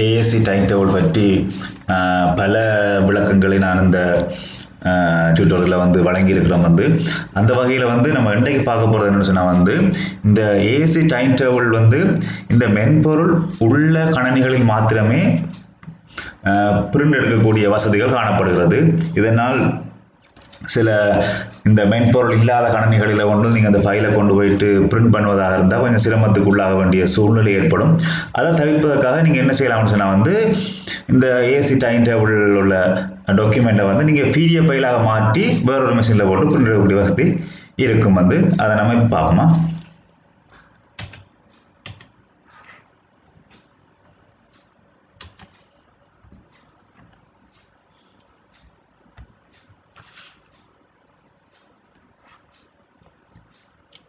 ASC time table பற்றி பல விளக்கங்களை நான் இந்த டியூட்டோரியலில் வந்து வழங்கியிருக்கிறோம். வந்து அந்த வகையில் வந்து நம்ம இன்றைக்கு பார்க்க போகிறது என்னன்னு சொன்னால் வந்து இந்த ஏஎஸ்சி டைம் டேபிள் வந்து இந்த மென்பொருள் உள்ள கணனிகளில் மாத்திரமே பிரிண்ட் எடுக்கக்கூடிய வசதிகள் காணப்படுகிறது. இதனால் சில இந்த மென்பொருள் இல்லாத கணனிகளில் கொண்டு நீங்கள் அந்த ஃபைலை கொண்டு போயிட்டு பிரிண்ட் பண்ணுவதாக இருந்தால் கொஞ்சம் சிரமத்துக்கு உள்ளாக வேண்டிய சூழ்நிலை ஏற்படும். அதை தவிர்ப்பதற்காக நீங்கள் என்ன செய்யலாம்னு சொன்னால் வந்து இந்த ஏசி டைம் டேபிள் உள்ள டாக்குமெண்ட்டை வந்து நீங்கள் பிடிஎஃப் ஃபைலாக மாற்றி வேறொரு மிஷினில் போட்டு பிரிண்ட் எடுக்கக்கூடிய வசதி இருக்கும். வந்து அதை நம்ம இப்போ பார்ப்போமா.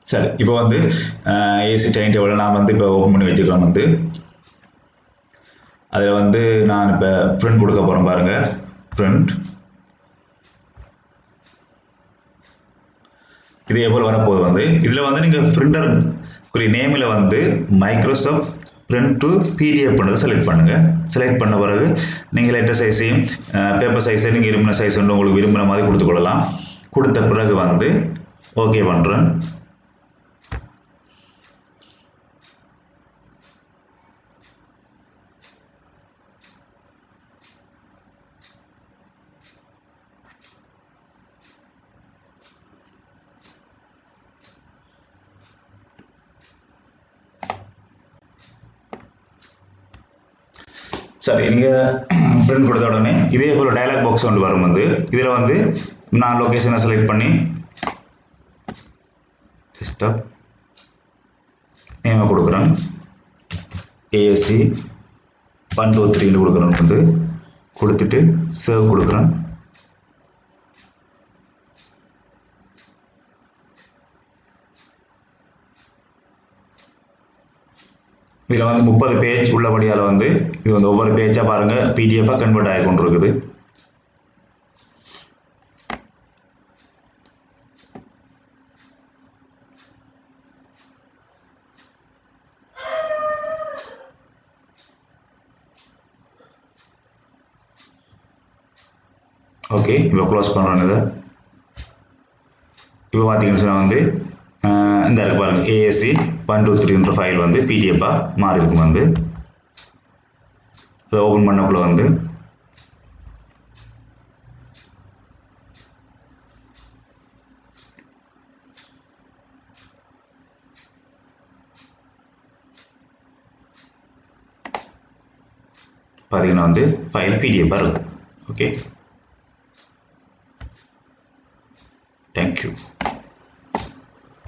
சரி, இப்போ வந்து ஏசி டைம் டேபிள் நான் வந்து இப்போ ஓப்பன் பண்ணி வச்சுக்கிறோம். வந்து அதில் வந்து நான் இப்போ பிரிண்ட் கொடுக்க போகிறேன். பாருங்கள், பிரிண்ட் இதே போல் வரப்போகுது. வந்து இதில் வந்து நீங்கள் பிரிண்டர் குறி நேமில் வந்து மைக்ரோசாஃப்ட் பிரிண்ட் டு பிடிஎஃப் பண்ணதை செலக்ட் பண்ணுங்கள். செலக்ட் பண்ண பிறகு நீங்கள் லெட்டர் சைஸையும் பேப்பர் சைஸை நீங்கள் விரும்பின சைஸ் வந்து உங்களுக்கு விரும்பின மாதிரி கொடுத்துக்கொள்ளலாம். கொடுத்த பிறகு வந்து ஓகே பண்ணுறேன். சரி, நீங்கள் பிரிண்ட் கொடுத்த உடனே இதே போல் டயலாக் பாக்ஸ் ஒன்று வரும். வந்து இதில் வந்து நான் லொக்கேஷனை செலக்ட் பண்ணி டெஸ்க்டாப் நேமை கொடுக்குறேன். ஏஎஸ்சி 123 கொடுக்குறேன். வந்து கொடுத்துட்டு சேவ் கொடுக்குறேன். இதில் வந்து 30 பேஜ் உள்ளபடியால் வந்து இது வந்து ஒவ்வொரு பேஜாக பாருங்கள் பிடிஎஃபாக கன்வெர்ட் ஆகி கொண்டு இருக்குது. ஓகே, இப்போ க்ளோஸ் பண்ணுறேன். இதை இப்போ பார்த்தீங்கன்னு சொன்னால் வந்து இந்த இருக்கு பாருங்கள், ஏஎஸ்சி 123 ஃபைல் வந்து பிடிஎஃபாக மாறி இருக்கும். வந்து அதை ஓப்பன் பண்ணக்குள்ள வந்து பார்த்தீங்கன்னா வந்து ஃபைல் பிடிஎஃபாக இருக்கும். Okay, thank you.